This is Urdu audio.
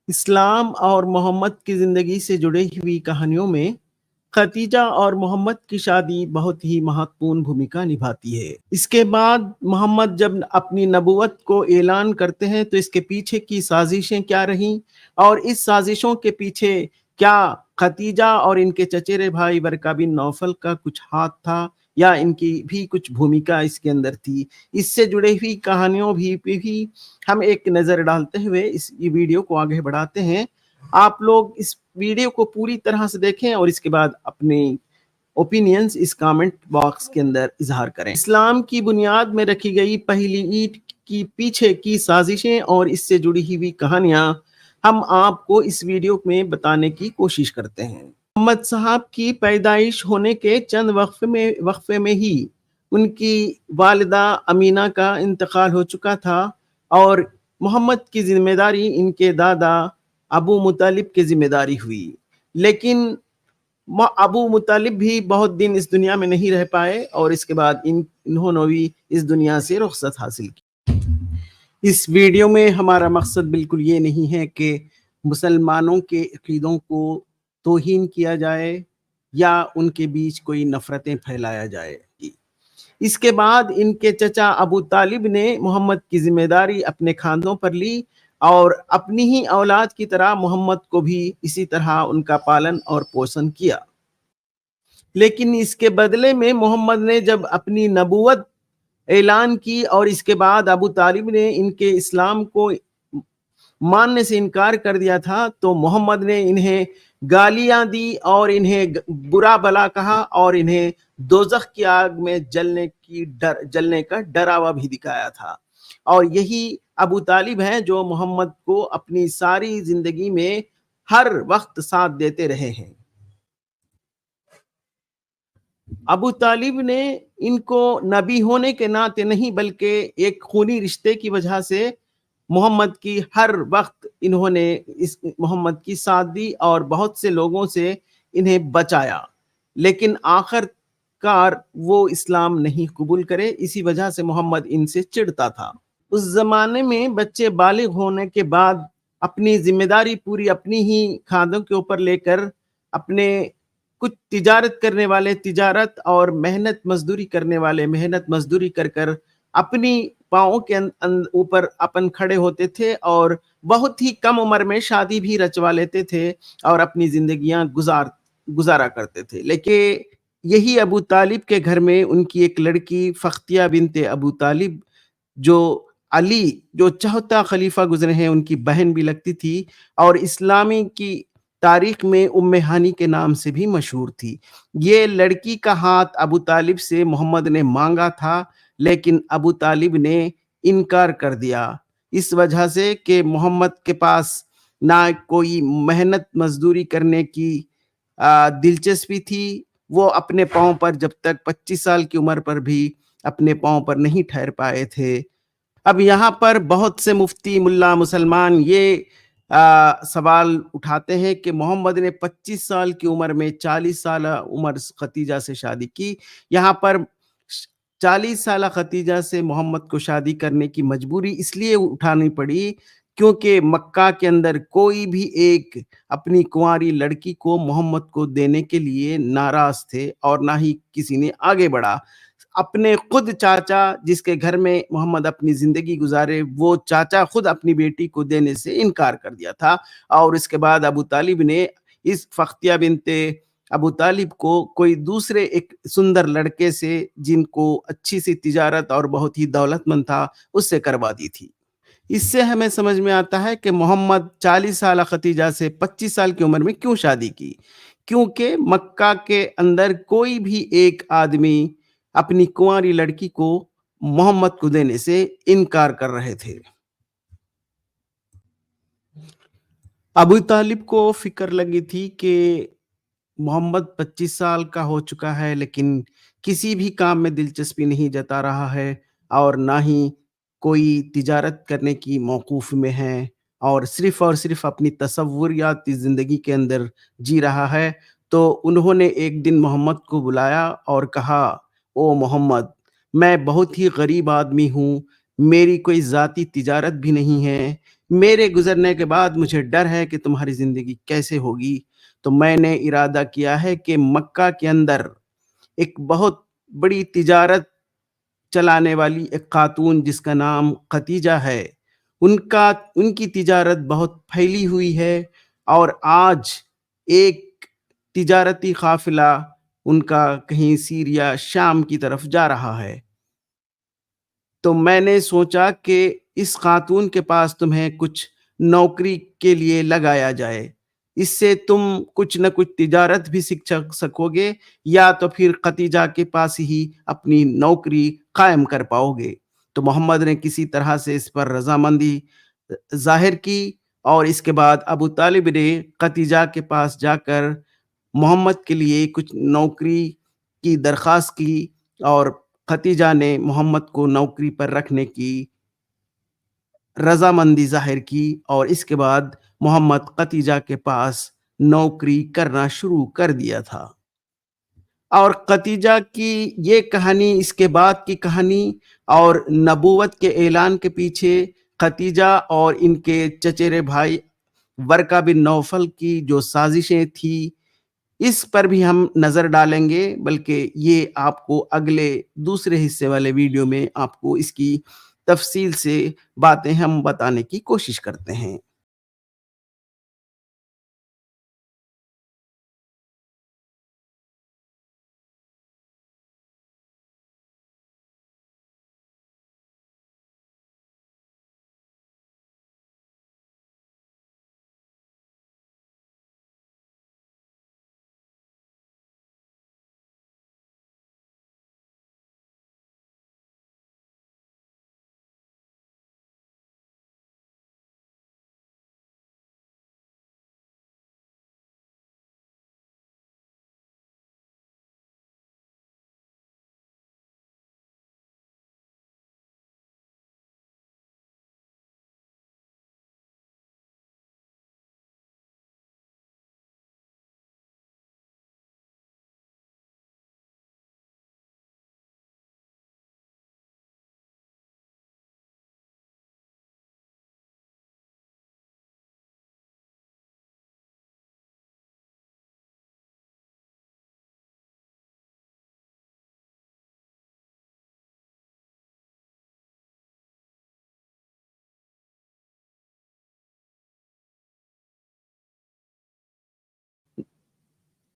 اسلام اور محمد کی زندگی سے جڑی ہوئی کہانیوں میں خدیجہ اور محمد کی شادی بہت ہی مہتوپورن بھومکا نبھاتی ہے۔ اس کے بعد محمد جب اپنی نبوت کو اعلان کرتے ہیں تو اس کے پیچھے کی سازشیں کیا رہیں اور اس سازشوں کے پیچھے کیا خدیجہ اور ان کے چچیرے بھائی ورقہ بن نوفل کا کچھ ہاتھ تھا یا ان کی بھی کچھ بھومکا اس کے اندر تھی، اس سے جڑی ہوئی کہانیوں بھی ہم ایک نظر ڈالتے ہوئے اس ویڈیو کو آگے بڑھاتے ہیں۔ آپ لوگ اس ویڈیو کو پوری طرح سے دیکھیں اور اس کے بعد اپنی اوپینینز اس کامنٹ باکس کے اندر اظہار کریں۔ اسلام کی بنیاد میں رکھی گئی پہلی اینٹ کی پیچھے کی سازشیں اور اس سے جڑی ہوئی کہانیاں ہم آپ کو اس ویڈیو میں بتانے کی کوشش کرتے ہیں۔ محمد صاحب کی پیدائش ہونے کے چند وقفے میں ہی ان کی والدہ امینہ کا انتقال ہو چکا تھا اور محمد کی ذمہ داری ان کے دادا ابو مطلب کی ذمہ داری ہوئی، لیکن ابو مطلب بھی بہت دن اس دنیا میں نہیں رہ پائے اور اس کے بعد انہوں نے بھی اس دنیا سے رخصت حاصل کی۔ اس ویڈیو میں ہمارا مقصد بالکل یہ نہیں ہے کہ مسلمانوں کے عقیدوں کو توہین کیا جائے یا ان کے بیچ کوئی نفرتیں پھیلایا جائے۔ اس کے بعد ان کے چچا ابو طالب نے محمد کی ذمہ داری اپنے کھانوں پر لی اور اپنی ہی اولاد کی طرح محمد کو بھی اسی طرح ان کا پالن اور پوشن کیا۔ لیکن اس کے بدلے میں محمد نے جب اپنی نبوت اعلان کی اور اس کے بعد ابو طالب نے ان کے اسلام کو ماننے سے انکار کر دیا تھا تو محمد نے انہیں گالیاں دی اور انہیں برا بلا کہا اور انہیں دوزخ کی آگ میں جلنے کا ڈراوا بھی دکھایا تھا، اور یہی ابو طالب ہیں جو محمد کو اپنی ساری زندگی میں ہر وقت ساتھ دیتے رہے ہیں۔ ابو طالب نے ان کو نبی ہونے کے ناطے نہیں بلکہ ایک خونی رشتے کی وجہ سے محمد کی ہر وقت انہوں نے اس محمد کی ساتھ دی اور بہت سے لوگوں سے انہیں بچایا، لیکن آخر کار وہ اسلام نہیں قبول کرے، اسی وجہ سے محمد ان سے چڑھتا تھا۔ اس زمانے میں بچے بالغ ہونے کے بعد اپنی ذمہ داری پوری اپنی ہی کھانوں کے اوپر لے کر اپنے کچھ تجارت کرنے والے تجارت اور محنت مزدوری کرنے والے محنت مزدوری کر کر اپنی پاؤں کے اوپر اپن کھڑے ہوتے تھے اور بہت ہی کم عمر میں شادی بھی رچوا لیتے تھے اور اپنی زندگیاں گزارا کرتے تھے۔ لیکن یہی ابو طالب کے گھر میں ان کی ایک لڑکی فختیہ بنت ابو طالب جو علی جو چوتھا خلیفہ گزرے ہیں ان کی بہن بھی لگتی تھی اور اسلامی کی تاریخ میں ام ہانی کے نام سے بھی مشہور تھی۔ یہ لڑکی کا ہاتھ ابو طالب سے محمد نے مانگا تھا لیکن ابو طالب نے انکار کر دیا، اس وجہ سے کہ محمد کے پاس نہ کوئی محنت مزدوری کرنے کی دلچسپی تھی، وہ اپنے پاؤں پر جب تک 25 سال کی عمر پر بھی اپنے پاؤں پر نہیں ٹھہر پائے تھے۔ اب یہاں پر بہت سے مفتی ملا مسلمان یہ سوال اٹھاتے ہیں کہ محمد نے 25 سال کی عمر میں 40 سالہ عمر خدیجہ سے شادی کی۔ یہاں پر 40 سالہ خدیجہ سے محمد کو شادی کرنے کی مجبوری اس لیے اٹھانی پڑی کیونکہ مکہ کے اندر کوئی بھی ایک اپنی کنواری لڑکی کو محمد کو دینے کے لیے ناراض تھے اور نہ ہی کسی نے آگے بڑھا۔ اپنے خود چاچا جس کے گھر میں محمد اپنی زندگی گزارے وہ چاچا خود اپنی بیٹی کو دینے سے انکار کر دیا تھا، اور اس کے بعد ابو طالب نے اس فختیہ بنت ابو طالب کو کوئی دوسرے ایک سندر لڑکے سے جن کو اچھی سی تجارت اور بہت ہی دولت مند تھا اس سے کروا دی تھی۔ اس سے ہمیں سمجھ میں آتا ہے کہ محمد 40 سالہ خدیجہ سے 25 سال کی عمر میں کیوں شادی کی، کیونکہ مکہ کے اندر کوئی بھی ایک آدمی اپنی کنواری لڑکی کو محمد کو دینے سے انکار کر رہے تھے۔ ابو طالب کو فکر لگی تھی کہ محمد 25 سال کا ہو چکا ہے لیکن کسی بھی کام میں دلچسپی نہیں جتا رہا ہے اور نہ ہی کوئی تجارت کرنے کی موقوف میں ہے اور صرف اپنی تصوریاتی زندگی کے اندر جی رہا ہے، تو انہوں نے ایک دن محمد کو بلایا اور کہا، او محمد، میں بہت ہی غریب آدمی ہوں، میری کوئی ذاتی تجارت بھی نہیں ہے، میرے گزرنے کے بعد مجھے ڈر ہے کہ تمہاری زندگی کیسے ہوگی، تو میں نے ارادہ کیا ہے کہ مکہ کے اندر ایک بہت بڑی تجارت چلانے والی ایک خاتون جس کا نام ختیجہ ہے، ان کی تجارت بہت پھیلی ہوئی ہے، اور آج ایک تجارتی قافلہ ان کا کہیں سیریا شام کی طرف جا رہا ہے۔ تو میں نے سوچا کہ اس خاتون کے پاس تمہیں کچھ نوکری کے لیے لگایا جائے، اس سے تم کچھ نہ کچھ تجارت بھی سیکھ سکو گے، یا تو پھر ختیجہ کے پاس ہی اپنی نوکری قائم کر پاؤ گے۔ تو محمد نے کسی طرح سے اس پر رضامندی ظاہر کی، اور اس کے بعد ابو طالب نے ختیجہ کے پاس جا کر محمد کے لیے کچھ نوکری کی درخواست کی، اور ختیجہ نے محمد کو نوکری پر رکھنے کی رضامندی ظاہر کی، اور اس کے بعد محمد ختیجہ کے پاس نوکری کرنا شروع کر دیا تھا۔ اور ختیجہ کی یہ کہانی، اس کے بعد کی کہانی، اور نبوت کے اعلان کے پیچھے ختیجہ اور ان کے چچیرے بھائی ورقہ بن نوفل کی جو سازشیں تھی، اس پر بھی ہم نظر ڈالیں گے، بلکہ یہ آپ کو اگلے دوسرے حصے والے ویڈیو میں آپ کو اس کی تفصیل سے باتیں ہم بتانے کی کوشش کرتے ہیں۔